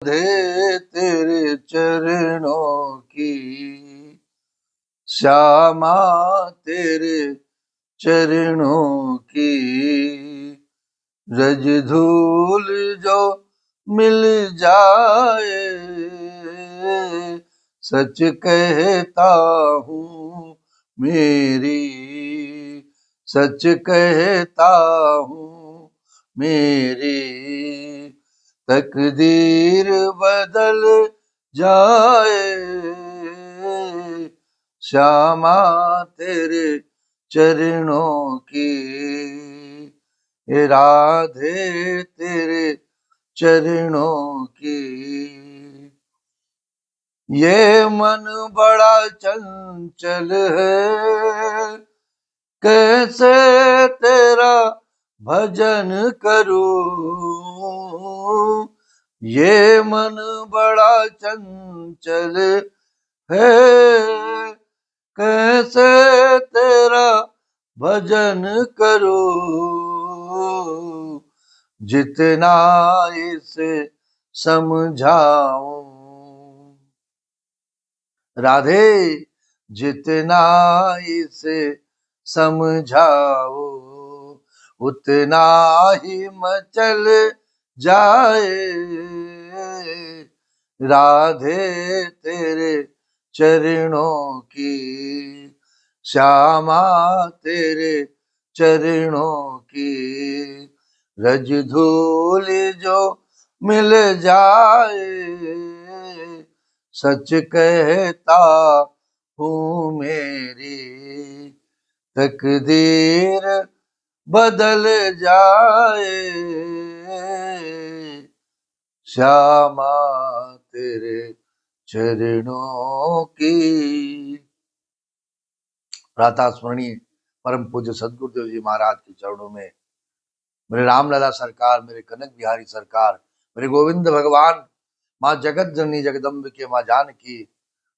राधे तेरे चरणों की, श्यामा तेरे चरणों की, रज धूल जो मिल जाए, सच कहता हूँ मेरी, सच कहता हूँ मेरी, तकदीर बदल जाए, श्यामा तेरे चरणों की, राधे तेरे चरणों की। ये मन बड़ा चंचल है, कैसे तेरा भजन करूं, ये मन बड़ा चंचल है, कैसे तेरा भजन करूं, जितना इसे समझाऊं, राधे जितना इसे समझाओ, उतना ही मचल जाए, राधे तेरे चरणों की, श्यामा तेरे चरणों की, रज धूल जो मिल जाए, सच कहता हूँ मेरी, तकदीर बदल जाए, श्यामा तेरे चरणों की। प्रातः स्मरणीय परम पूज्य सदगुरुदेव जी महाराज के चरणों में, मेरे रामलला सरकार, मेरे कनक बिहारी सरकार, मेरे गोविंद भगवान, माँ जगत जननी जगदम्ब के माँ जानकी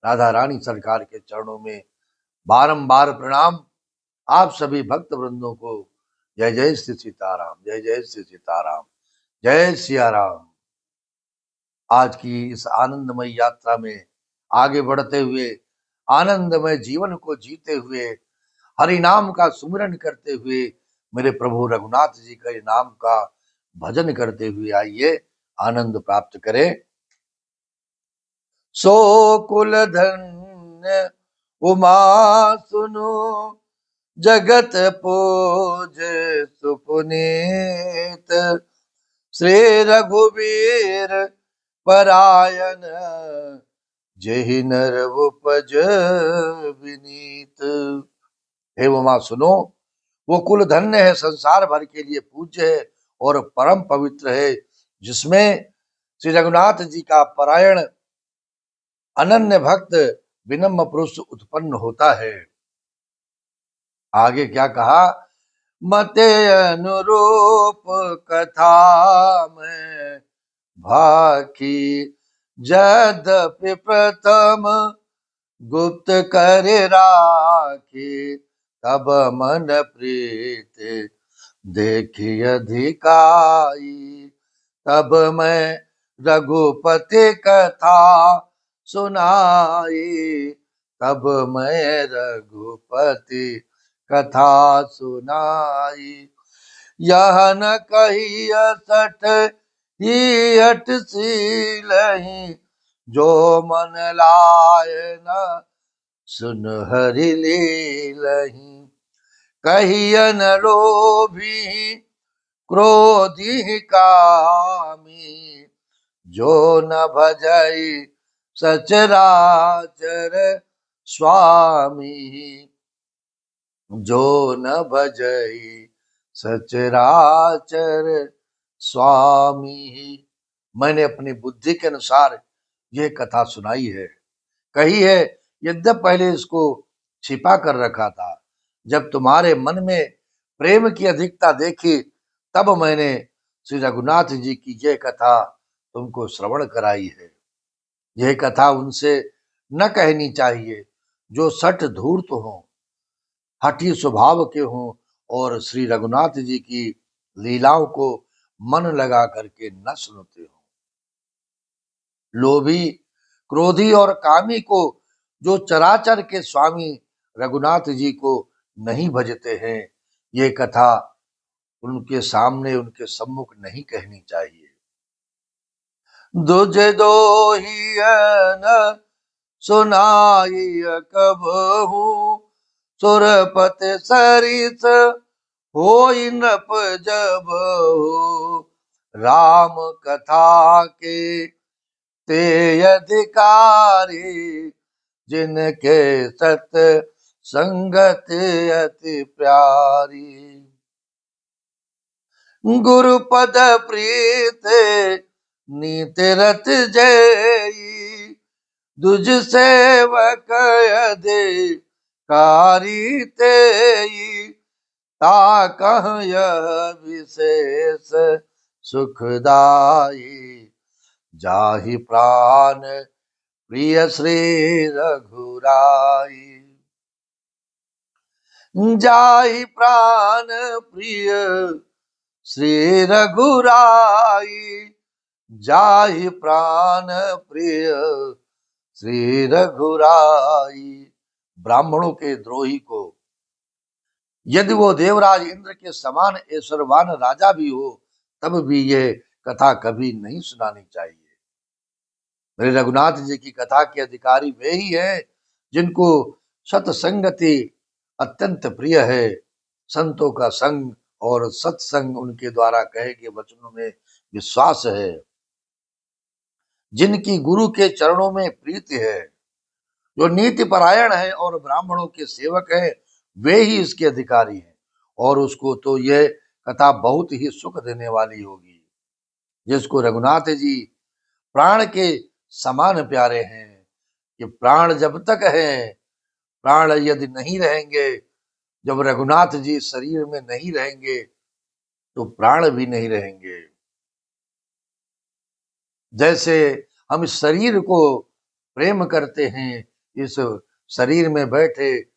राधा रानी सरकार के चरणों में बारंबार प्रणाम। आप सभी भक्त वृंदों को जय जय श्री सीताराम, जय जय श्री सीताराम, जय सिया राम। आज की इस आनंदमय यात्रा में आगे बढ़ते हुए, आनंदमय जीवन को जीते हुए, हरि नाम का सुमिरन करते हुए, मेरे प्रभु रघुनाथ जी के नाम का भजन करते हुए आइए आनंद प्राप्त करें। सो कुल धन्य उमा सुनो, जगत पूज सुपुनीत, श्री रघुवीर परायण, जेहि नर उपज विनीत। हे उमा सुनो, वो कुल धन्य है, संसार भर के लिए पूज्य है और परम पवित्र है, जिसमें श्री रघुनाथ जी का परायण अनन्य भक्त विनम्र पुरुष उत्पन्न होता है। आगे क्या कहा, मते अनुरूप कथा में भाकी, यद्यपि प्रथम गुप्त कर राखी, तब मन प्रीत देखी अधिकाई, तब मैं रघुपति कथा सुनाई, तब मैं रघुपति कथा सुनाई, यह न कही सठ ही हट सीलहि, जो मन लाय न सुन हरि लीलहि, कहियन लोभी क्रोधी कामी, जो न भजई सचराचर स्वामी, जो न भजई सचराचर स्वामी। मैंने अपनी बुद्धि के अनुसार यह कथा सुनाई है, कही है, यद्यप पहले इसको छिपा कर रखा था। जब तुम्हारे मन में प्रेम की अधिकता देखी, तब मैंने श्री रघुनाथ जी की यह कथा तुमको श्रवण कराई है। यह कथा उनसे न कहनी चाहिए जो सठ धूर्त हों, हठी स्वभाव के हों और श्री रघुनाथ जी की लीलाओं को मन लगा करके न सुनते हो। लोभी, क्रोधी और कामी को जो चराचर के स्वामी रघुनाथ जी को नहीं भजते हैं, ये कथा उनके सामने, उनके सम्मुख नहीं कहनी चाहिए। दुज दोहियन सुनाई कबहू, सुरपत सरिस होई नप जबहू, राम कथा के ते अधिकारी, जिनके सत संगत अति प्यारी। गुरुपद प्रीत नीत रत जयी, दुज सेवक अधिकारी तेई, ताकह यह विशेष सुखदाई, जाहि प्राण प्रिय श्री रघुराई। जाहि प्राण प्रिय श्री रघुराई, जाहि प्राण प्रिय श्री रघुराई। ब्राह्मणों के द्रोही को यदि वो देवराज इंद्र के समान ऐश्वर्यवान राजा भी हो, तब भी ये कथा कभी नहीं सुनानी चाहिए। मेरे रघुनाथ जी की कथा के अधिकारी वे ही हैं जिनको सत्संगति अत्यंत प्रिय है। संतों का संग और सत्संग, उनके द्वारा कहे गए वचनों में विश्वास है, जिनकी गुरु के चरणों में प्रीति है, जो नीति परायण है और ब्राह्मणों के सेवक है, वे ही इसके अधिकारी हैं। और उसको तो यह कथा बहुत ही सुख देने वाली होगी, जिसको रघुनाथ जी प्राण के समान प्यारे हैं। कि प्राण जब तक है, प्राण यदि नहीं रहेंगे, जब रघुनाथ जी शरीर में नहीं रहेंगे तो प्राण भी नहीं रहेंगे। जैसे हम इस शरीर को प्रेम करते हैं, इस शरीर में बैठे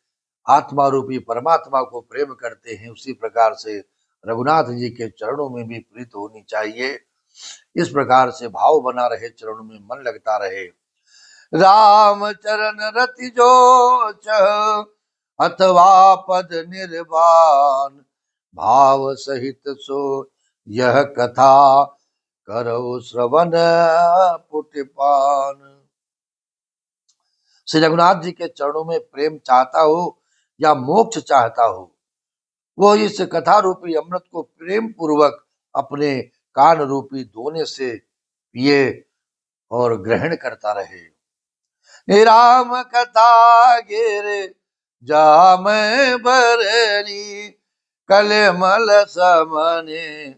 आत्मा रूपी परमात्मा को प्रेम करते हैं, उसी प्रकार से रघुनाथ जी के चरणों में भी प्रीत होनी चाहिए। इस प्रकार से भाव बना रहे, चरणों में मन लगता रहे। राम चरण रति जो चह, अथवा पद निर्वाण, भाव सहित सो यह कथा करो श्रवण पुटपान। श्री रघुनाथ जी के चरणों में प्रेम चाहता हो या मोक्ष चाहता हो, वो इस कथा रूपी अमृत को प्रेम पूर्वक अपने कान रूपी दोने से पिए और ग्रहण करता रहे। राम कथा गिर जाम बरनी, कलमल समने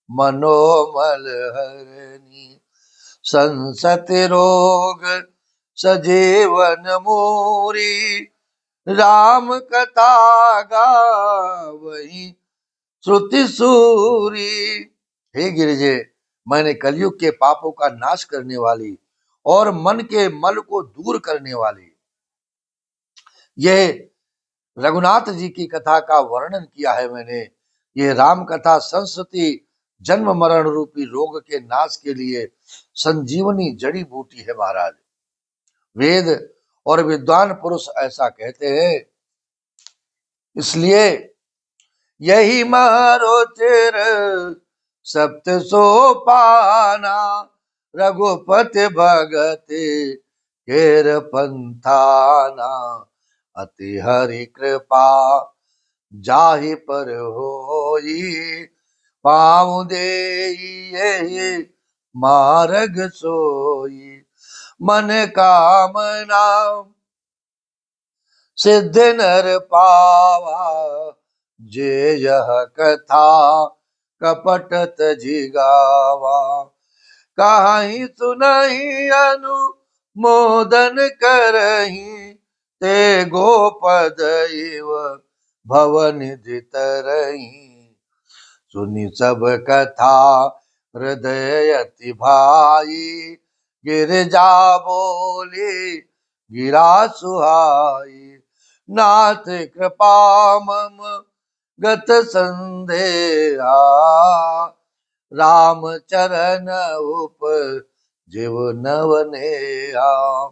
मनोमल हरनी, संसत रोग सजीवन मूरी, राम कथा गावही श्रुति सूरी। हे गिरिजे, मैंने कलयुग के पापों का नाश करने वाली और मन के मल को दूर करने वाली यह रघुनाथ जी की कथा का वर्णन किया है मैंने। यह राम कथा संस्कृति जन्म मरण रूपी रोग के नाश के लिए संजीवनी जड़ी बूटी है महाराज। वेद और विद्वान पुरुष ऐसा कहते हैं। इसलिए यही मारो चिर सप्त सोपाना, रघुपति भगत केर पंथाना, अति हरि कृपा जाहि पर होई, पाँव देई मार्ग सोई, मन कामना सिद्ध नर पावा, जे यह कथा कपट तजिगावा, कहीं सुनहि अनुमोदन करही, ते गोपद इव भवनिधि तरही, सुनि सब कथा हृदय अति भाई, गिरिजा बोली गिरा सुहाई, नाथ कृपा मम गत संदेहा, राम चरण जीव नवने आओ,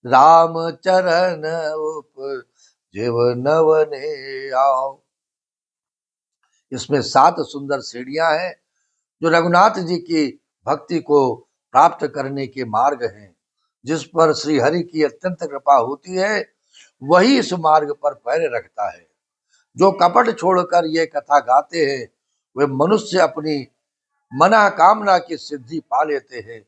राम चरण उप जीव नवने आओ। इसमें 7 सुंदर सीढ़ियां हैं जो रघुनाथ जी की भक्ति को प्राप्त करने के मार्ग हैं। जिस पर श्री हरि की अत्यंत कृपा होती है वही इस मार्ग पर पैर रखता है। जो कपट छोड़कर ये कथा गाते हैं वे मनुष्य अपनी मना कामना की सिद्धि पा लेते हैं।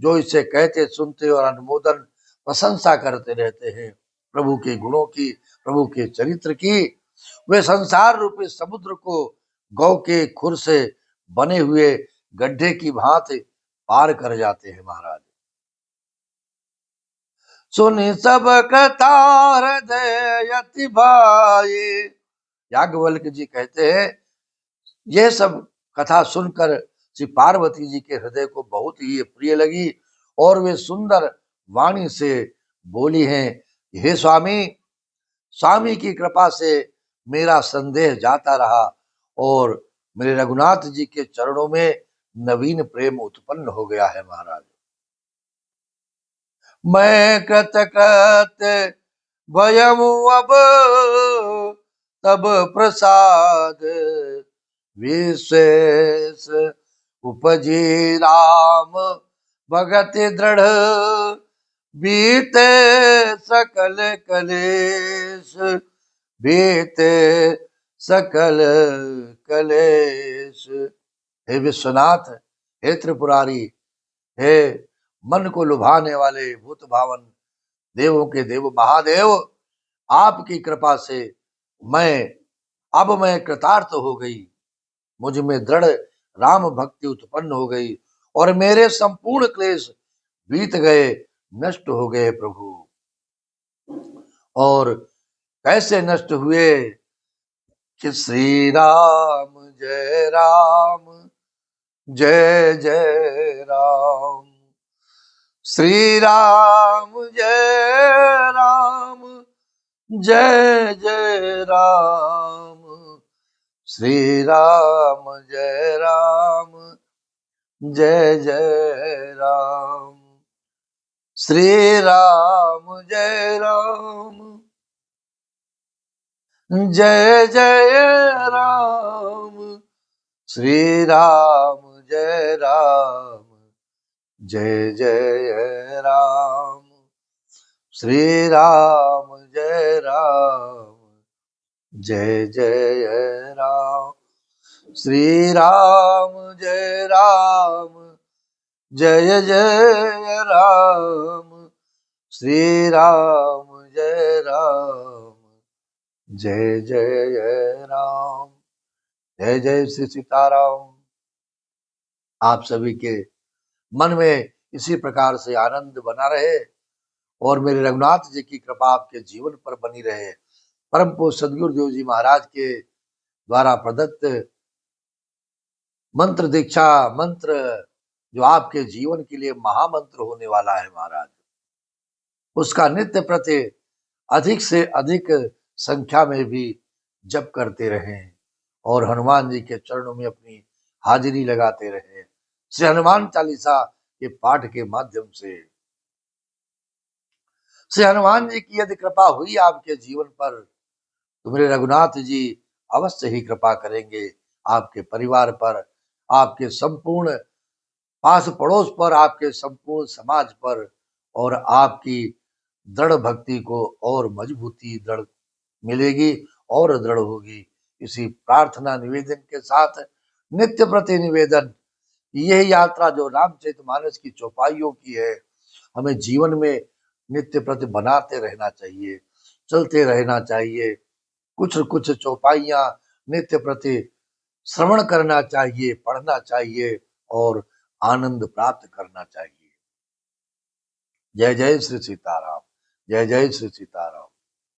जो इसे कहते सुनते और अनुमोदन प्रशंसा करते रहते हैं प्रभु के गुणों की, प्रभु के चरित्र की, वे संसार रूपी समुद्र को गौ के खुर से बने हुए गड्ढे की भांति पार कर जाते हैं। महाराज सुनि सब कथा हृदय अति भाई, याज्ञवल्क्य जी कहते हैं यह सब कथा सुनकर श्री पार्वती जी के हृदय को बहुत ही प्रिय लगी और वे सुंदर वाणी से बोली हैं, हे स्वामी, स्वामी की कृपा से मेरा संदेह जाता रहा और मेरे रघुनाथ जी के चरणों में नवीन प्रेम उत्पन्न हो गया है। महाराज मैं कृत कृत भयमु अब तब प्रसाद विशेष उपजी राम भगत दृढ़ बीते सकल कलेश, बीते सकल कलेश। हे विश्वनाथ, हे त्रिपुरारी, हे मन को लुभाने वाले भूत भावन देवों के देव महादेव, आपकी कृपा से मैं कृतार्थ हो गई। मुझ में दृढ़ राम भक्ति उत्पन्न हो गई और मेरे संपूर्ण क्लेश बीत गए, नष्ट हो गए प्रभु। और कैसे नष्ट हुए कि श्री राम जय राम जय जय राम, श्री राम जय राम जय जय राम, श्री राम जय राम जय जय राम, श्री राम जय राम जय जय राम, श्री राम जय राम जय जय राम, श्री राम जय राम जय जय राम, श्री राम जय राम जय जय राम, श्री राम जय राम जय जय राम। जय जय श्री सीताराम। आप सभी के मन में इसी प्रकार से आनंद बना रहे और मेरे रघुनाथ जी की कृपा आपके जीवन पर बनी रहे। परम पूज्य सदगुरुदेव जी महाराज के द्वारा प्रदत्त मंत्र दीक्षा मंत्र जो आपके जीवन के लिए महामंत्र होने वाला है महाराज, उसका नित्य प्रति अधिक से अधिक संख्या में भी जप करते रहें और हनुमान जी के चरणों में अपनी हाजिरी लगाते रहें। श्री हनुमान चालीसा के पाठ के माध्यम से श्री हनुमान जी की यदि कृपा हुई आपके जीवन पर तो मेरे रघुनाथ जी अवश्य ही कृपा करेंगे आपके परिवार पर, आपके संपूर्ण पास पड़ोस पर, आपके संपूर्ण समाज पर, और आपकी दृढ़ भक्ति को और मजबूती दृढ़ मिलेगी और दृढ़ होगी। इसी प्रार्थना निवेदन के साथ नित्य प्रति निवेदन, यह यात्रा जो रामचरितमानस की चौपाइयों की है, हमें जीवन में नित्य प्रति बनाते रहना चाहिए, चलते रहना चाहिए। कुछ चौपाइयां नित्य प्रति श्रवण करना चाहिए, पढ़ना चाहिए और आनंद प्राप्त करना चाहिए। जय जय श्री सीताराम, जय जय श्री सीताराम।